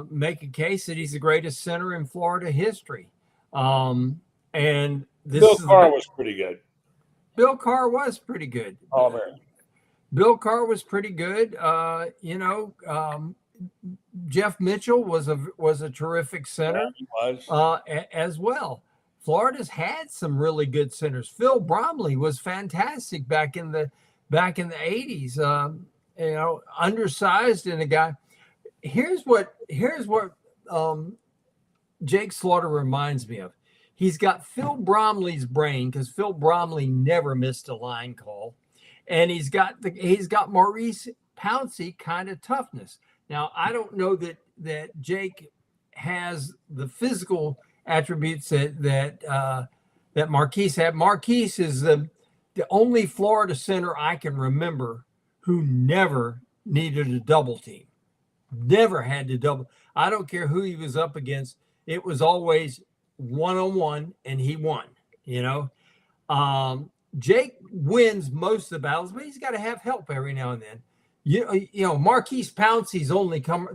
make a case that he's the greatest center in Florida history. And Bill Carr was pretty good. Bill Carr was pretty good. Oh, man. Bill Carr was pretty good. Jeff Mitchell was a terrific center. Yeah, he was. As well. Florida's had some really good centers. Phil Bromley was fantastic back in the 80s. Undersized and a guy. Here's what Jake Slaughter reminds me of. He's got Phil Bromley's brain, because Phil Bromley never missed a line call, and he's got Maurice Pouncey kind of toughness. Now, I don't know that Jake has the physical attributes that Marquise had. Marquise is the only Florida center I can remember who never needed a double team. Never had to double. I don't care who he was up against. It was always one-on-one, and he won. Jake wins most of the battles, but he's got to have help every now and then. Marquise Pouncey's only come.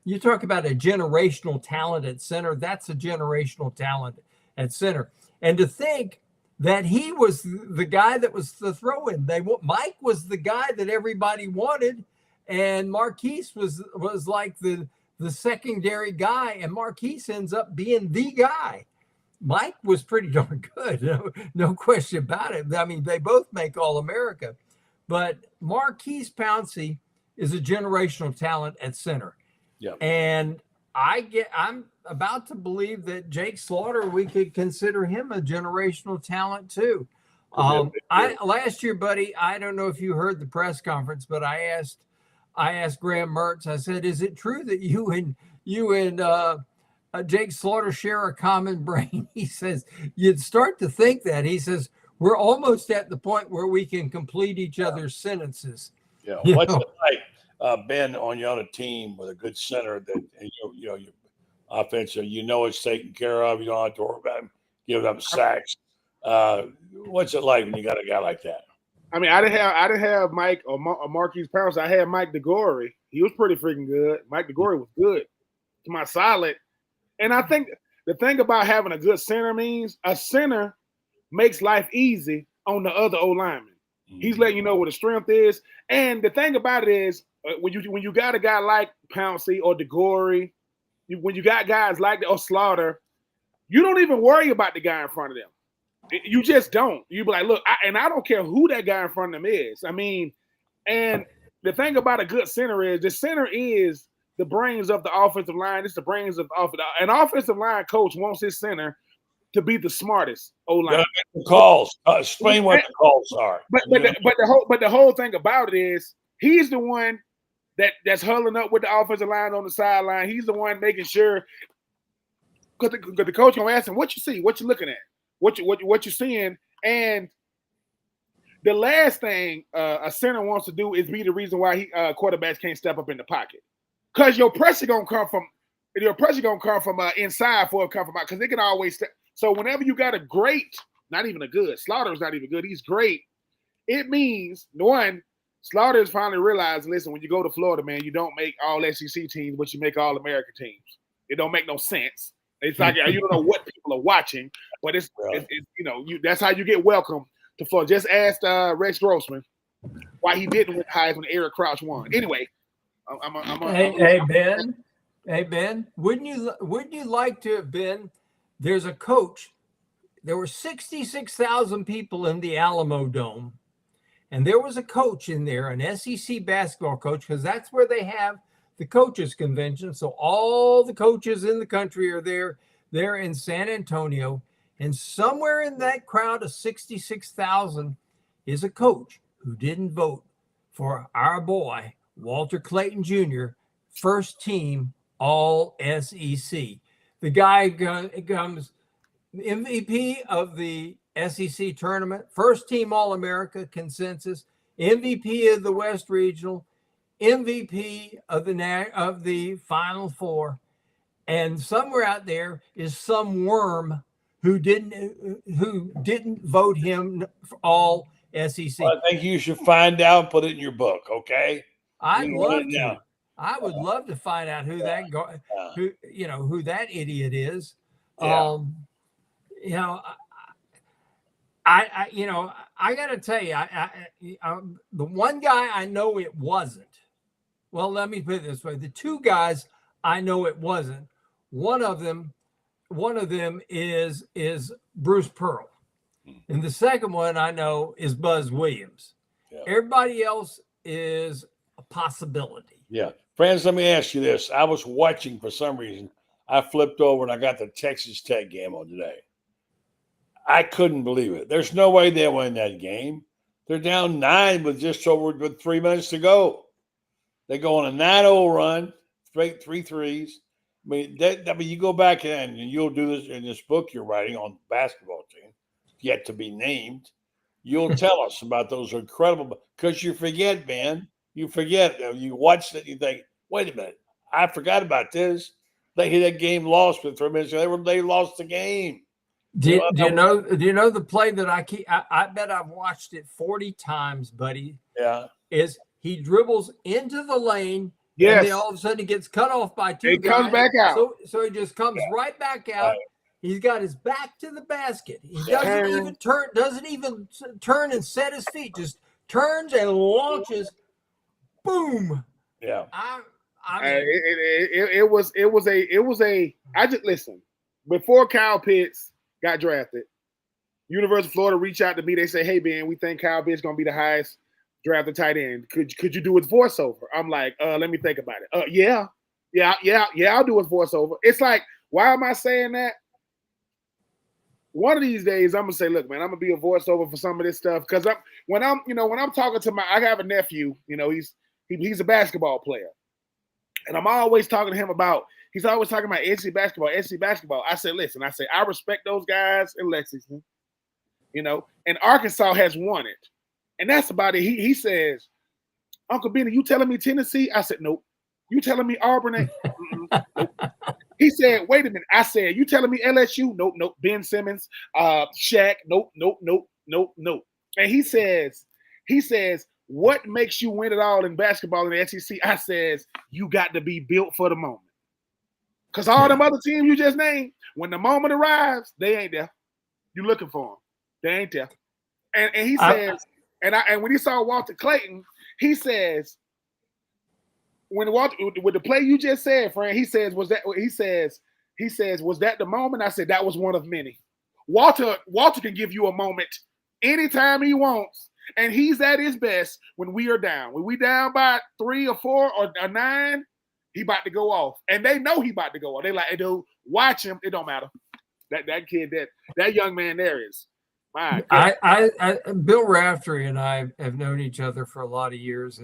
You talk about a generational talent at center. That's a generational talent at center. And to think that he was the guy that was the throw-in. Mike was the guy that everybody wanted, and Marquise was like the secondary guy, and Marquise ends up being the guy. Mike was pretty darn good, no question about it. I mean, they both make All-America, but Marquise Pouncey is a generational talent at center. Yeah. And I'm about to believe that Jake Slaughter, we could consider him a generational talent too. Last year, buddy, I don't know if you heard the press conference, but I asked Graham Mertz, I said, is it true that you and Jake Slaughter share a common brain? He says, you'd start to think that. He says, we're almost at the point where we can complete each other's sentences. Yeah. What's it like, Ben, on your other team with a good center that, your offense, it's taken care of. You don't have to worry about him giving up sacks. What's it like when you got a guy like that? I mean, I didn't have Mike or Marquise Pouncey. I had Mike DeGore. He was pretty freaking good. Mike DeGore was good to my solid. And I think the thing about having a good center means a center makes life easy on the other O-lineman. Mm-hmm. He's letting you know what his strength is. And the thing about it is, when you got a guy like Pouncey or DeGore, when you got guys like that or Slaughter, you don't even worry about the guy in front of them. You just don't. You be like, look, I don't care who that guy in front of them is. I mean, and the thing about a good center is the center is the brains of the offensive line. It's the brains of the offensive. An offensive line coach wants his center to be the smartest O-line. The calls. Explain what the calls are. But the whole thing about it is he's the one that's huddling up with the offensive line on the sideline. He's the one making sure, because the coach gonna ask him, what you see, what you looking at, what you seeing, and the last thing a center wants to do is be the reason why quarterbacks can't step up in the pocket, because your pressure gonna come from inside before it come from out, because they can always step. So whenever you got a great, not even a good, Slaughter's not even good, he's great. It means one, Slaughter has finally realized, listen, when you go to Florida, man, you don't make all SEC teams, but you make all American teams. It don't make no sense. It's like you don't know what people are watching, but it's that's how you get welcome to Florida. Just ask Rex Grossman why he didn't win Heisman when Eric Crouch won. Anyway, Hey Ben, wouldn't you like to have been? There's a coach. There were 66,000 people in the Alamo Dome. And there was a coach in there, an SEC basketball coach, because that's where they have the coaches convention. So all the coaches in the country are there. They're in San Antonio. And somewhere in that crowd of 66,000 is a coach who didn't vote for our boy, Walter Clayton Jr., first team All SEC. The guy comes MVP of the SEC tournament, first team All-America consensus, MVP of the West Regional, MVP of the Final Four, and somewhere out there is some worm who didn't vote him for All SEC. Well, I think you should find out and put it in your book, okay? I'd love to. I would love to find out who that guy, who that idiot is. Yeah. I got to tell you, the one guy I know it wasn't. Well, let me put it this way: the two guys I know it wasn't. One of them is Bruce Pearl, and the second one I know is Buzz Williams. Yeah. Everybody else is a possibility. Yeah, Franz, let me ask you this: I was watching for some reason. I flipped over and I got the Texas Tech game on today. I couldn't believe it. There's no way they'll win that game. They're down 9 with 3 minutes to go. They go on a 9-0 run, straight 3 threes. I mean, you go back and you'll do this in this book you're writing on basketball team, yet to be named. You'll tell us about those incredible, because you forget, man. You forget. You watch it, you think, wait a minute, I forgot about this. They hit that game lost with 3 minutes. They lost the game. Do you know the play that I bet I've watched it 40 times, buddy? Yeah. Is he dribbles into the lane, yes, and then all of a sudden he gets cut off by two guys. He comes back out. So he just comes right back out. Right. He's got his back to the basket. He doesn't even turn and set his feet. Just turns and launches. Boom. Yeah. I mean, it was a. I just listen. Before Kyle Pitts got drafted, University of Florida reached out to me. They say, "Hey Ben, we think Kyle Pitts going to be the highest drafted tight end. Could you do his voiceover?" I'm like, let me think about it. Yeah, I'll do his voiceover. It's like, why am I saying that? One of these days, I'm gonna say, look, man, I'm gonna be a voiceover for some of this stuff because when I'm talking to I have a nephew. He's a basketball player, and I'm always talking to him about. He's always talking about SC basketball. I said, listen, I respect those guys in Lexington, and Arkansas has won it, and that's about it. He says, Uncle Benny, you telling me Tennessee? I said, nope. You telling me Auburn? Nope. He said, wait a minute. I said, you telling me LSU? Nope. Ben Simmons, Shaq, nope. And he says, what makes you win it all in basketball in the SEC? I says, you got to be built for the moment. Because all them other teams you just named, when the moment arrives, they ain't there. You're looking for them. They ain't there. And he says, and when he saw Walter Clayton, he says, with the play you just said, Fran, he says, was that the moment? I said, that was one of many. Walter can give you a moment anytime he wants, and he's at his best when we are down. When we down by 3 or 4 or 9, he about to go off. And they know he about to go off. They like, hey, dude, watch him. It don't matter. That kid, that young man there is. Bill Raftery and I have known each other for a lot of years,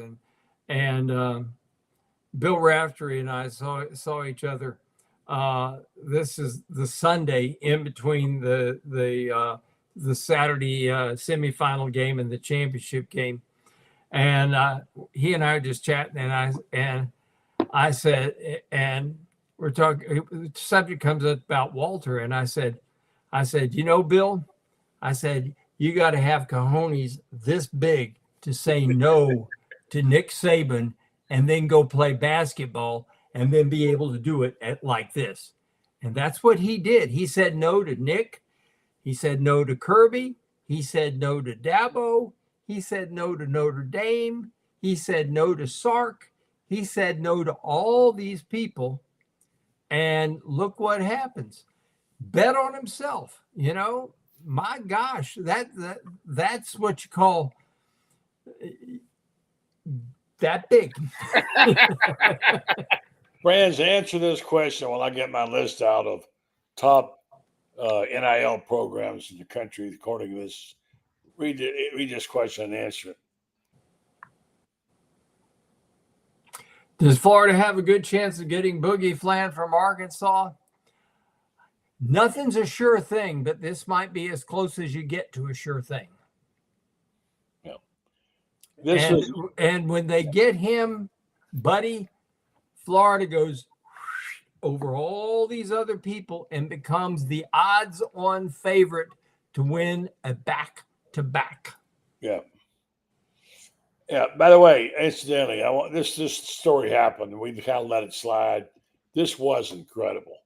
and Bill Raftery and I saw each other. This is the Sunday in between the Saturday semifinal game and the championship game, and he and I were just chatting, and I said, and we're talking. The subject comes up about Walter, and I said, Bill, I said, you got to have cojones this big to say no to Nick Saban and then go play basketball and then be able to do it like this. And that's what he did. He said no to Nick. He said no to Kirby. He said no to Dabo. He said no to Notre Dame. He said no to Sark. He said no to all these people. And look what happens. Bet on himself, My gosh, that's what you call that big. Franz, answer this question while I get my list out of top NIL programs in the country according to this. Read this question and answer it. Does Florida have a good chance of getting Boogie Flan from Arkansas? Nothing's a sure thing, but this might be as close as you get to a sure thing. Yeah. And when they get him, buddy, Florida goes over all these other people and becomes the odds-on favorite to win a back-to-back. Yeah. Yeah. By the way, incidentally, this story happened. We kind of let it slide. This was incredible.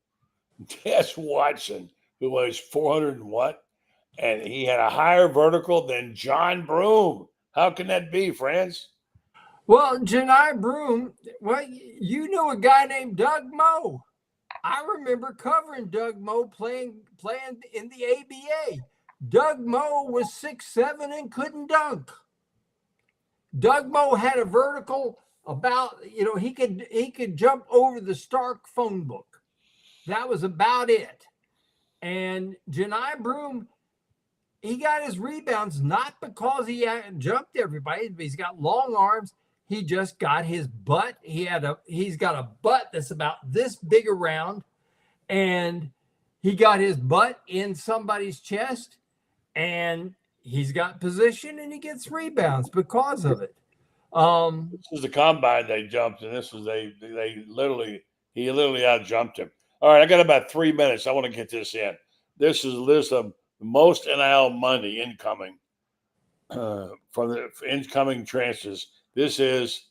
Des Watson, who was 400 and what, and he had a higher vertical than John Broome. How can that be, Franz? Well, Janai Broome, you knew a guy named Doug Moe. I remember covering Doug Moe playing in the ABA. Doug Moe was 6'7" and couldn't dunk. Doug Moe had a vertical about, he could jump over the Stark phone book. That was about it. And Janai Broome, he got his rebounds not because he jumped everybody, but he's got long arms. He just got his butt. He's got a butt that's about this big around, and he got his butt in somebody's chest, and he's got position, and he gets rebounds because of it. This was the combine they jumped, and this was he literally out jumped him. All right, I got about 3 minutes. I want to get this in. This is a list of most NIL money incoming from the incoming transfers. This is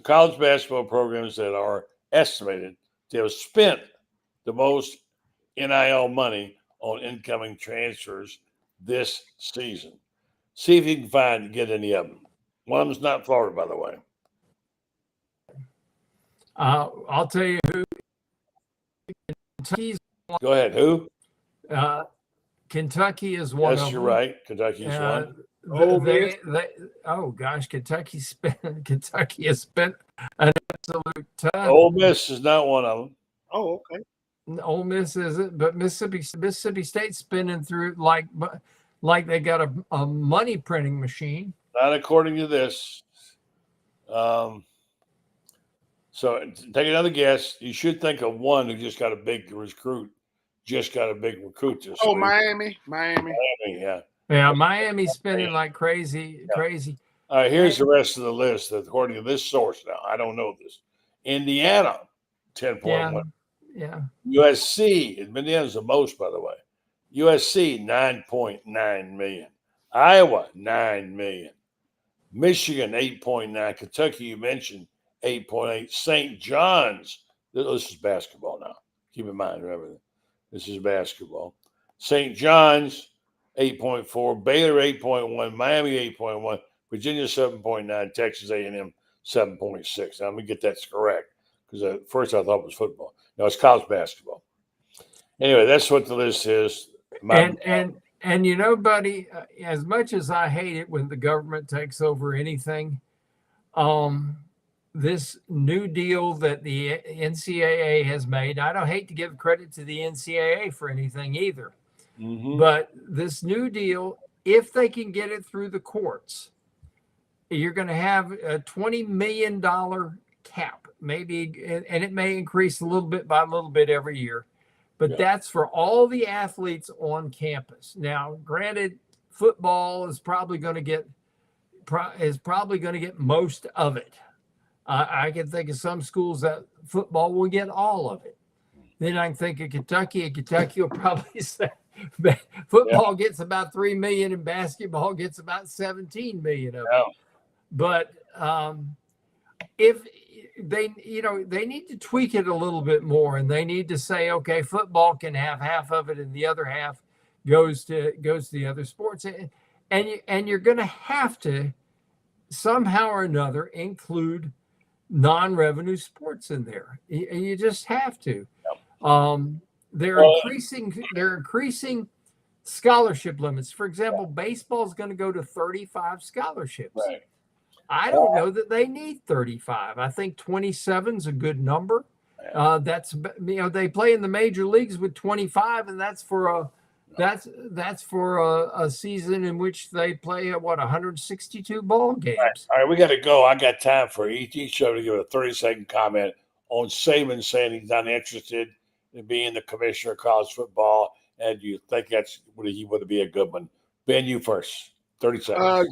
college basketball programs that are estimated to have spent the most NIL money on incoming transfers this season. See if you can get any of them. One of them is not Florida, by the way. I'll tell you who. Kentucky's Go ahead. Who? Kentucky is one of them. Yes, you're right. Kentucky's one. Oh gosh, Kentucky has spent an absolute ton. Ole Miss is not one of them. Oh, okay. Ole Miss isn't, but Mississippi State's spinning through like they got a money printing machine. Not according to this. So take another guess. You should think of one who just got a big recruit. This Oh, week. Miami, yeah. Yeah, Miami's spending like crazy. All right, here's the rest of the list according to this source now. I don't know this. Indiana, 10.1. Yeah. USC, Indiana's the most, by the way. USC, 9.9 million. Iowa, 9 million. Michigan, 8.9. Kentucky, you mentioned, 8.8. St. John's, this is basketball now. Keep in mind, remember, this is basketball. St. John's, 8.4. Baylor, 8.1. Miami, 8.1. Virginia, 7.9. Texas A&M, 7.6. Now, let me get that correct, because at first I thought it was football. No, it's college basketball. Anyway, that's what the list is. And you know, buddy, as much as I hate it when the government takes over anything, this new deal that the NCAA has made, I don't hate to give credit to the NCAA for anything either, but this new deal, if they can get it through the courts, you're going to have a $20 million cap, maybe, and it may increase a little bit by a little bit every year. But that's for all the athletes on campus. Now, granted, football is probably going to get most of it. I can think of some schools that football will get all of it. Then I can think of Kentucky, and Kentucky will probably say football gets about $3 million and basketball gets about $17 million of it. But if they need to tweak it a little bit more, and they need to say, okay, football can have half of it and the other half goes to the other sports. And you're going to have to somehow or another include non-revenue sports in there. You just have to. They're increasing scholarship limits. For example, baseball is going to go to 35 scholarships. Right. I don't know that they need 35. I think 27 is a good number. They play in the major leagues with 25, and that's for a season in which they play 162 ball games. All right, we got to go. I got time for each show to give a 30-second comment on Saban saying he's not interested in being the commissioner of college football, and you think he would be a good one. Ben, you first. 30 seconds.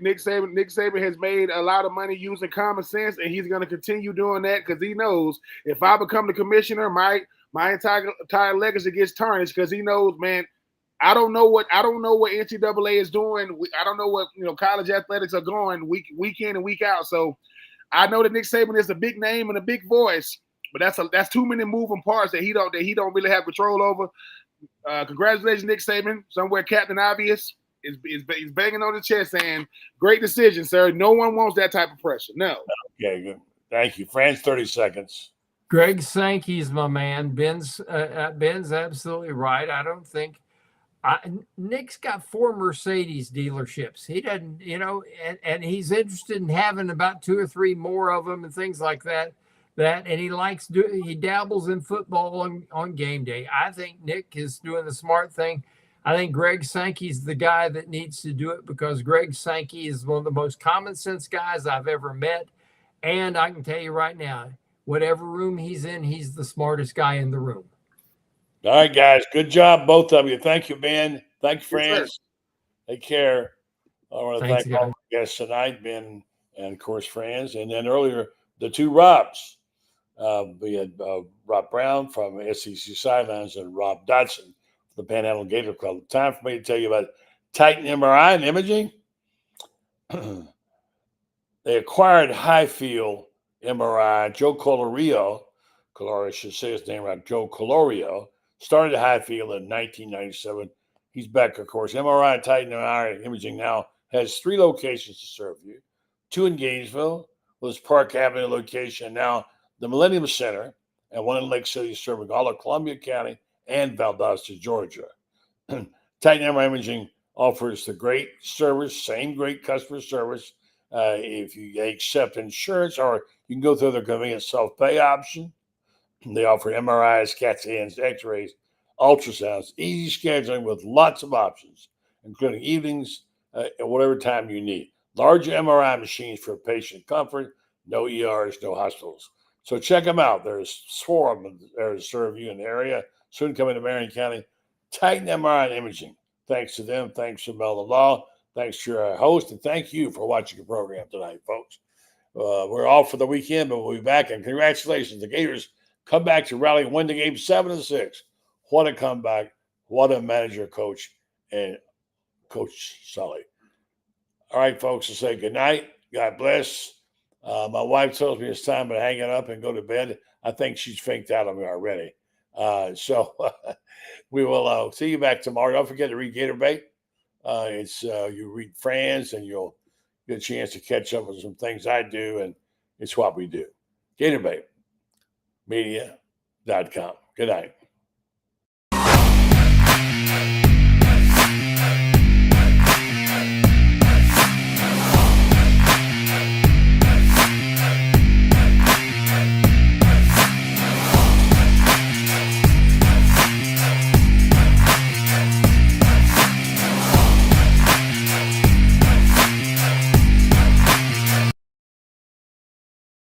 Nick Saban has made a lot of money using common sense, and he's going to continue doing that because he knows if I become the commissioner, my entire legacy gets tarnished because he knows, man, I don't know what NCAA is doing. I don't know what college athletics are going week in and week out. So I know that Nick Saban is a big name and a big voice, but that's too many moving parts that he don't really have control over. Congratulations, Nick Saban, somewhere Captain Obvious. He's banging on the chest saying, great decision, sir. No one wants that type of pressure. No. Okay, good. Thank you. Franz, 30 seconds. Greg Sankey's my man. Ben's absolutely right. I don't think Nick's got 4 Mercedes dealerships. He doesn't, and he's interested in having about 2 or 3 more of them and things like that. And he dabbles in football on game day. I think Nick is doing the smart thing. I think Greg Sankey's the guy that needs to do it because Greg Sankey is one of the most common sense guys I've ever met. And I can tell you right now, whatever room he's in, he's the smartest guy in the room. All right, guys. Good job, both of you. Thank you, Ben. Thank you, Franz. Take care. I want to thank all the guests tonight, Ben and, of course, Franz. And then earlier, the 2 Robs. We had Rob Browne from SEC Sidelines and Rob Dotson, the Panhandle Gator Club. Time for me to tell you about Titan MRI and Imaging. They acquired Highfield MRI. Joe Colorio, I should say his name right, Joe Colorio, started Highfield in 1997. He's back, of course. MRI and Titan MRI Imaging now has 3 locations to serve you. 2 in Gainesville, with its Park Avenue location, now the Millennium Center, and one in Lake City, serving all of Columbia County and Valdosta, Georgia. Titan MRI Imaging offers the great service, same great customer service. If you accept insurance, or you can go through their convenient self-pay option. They offer MRIs, CAT scans, X-rays, ultrasounds, easy scheduling with lots of options, including evenings at whatever time you need. Large MRI machines for patient comfort, no ERs, no hospitals. So check them out. There's 4 of them there to serve you in the area. Soon coming to Marion County. Titan MRI and Imaging. Thanks to them. Thanks to Mel the Law. Thanks to your host. And thank you for watching the program tonight, folks. We're off for the weekend, but we'll be back. And congratulations. The Gators come back to rally and win the game 7-6. What a comeback. What a manager, coach, and Coach Sully. All right, folks, I'll say good night. God bless. My wife tells me it's time to hang it up and go to bed. I think she's faked out on me already. So we will see you back tomorrow. Don't forget to read Gator Bait. You read Franz, and you'll get a chance to catch up with some things I do, and it's what we do. Gator Bait Media.com. Good night.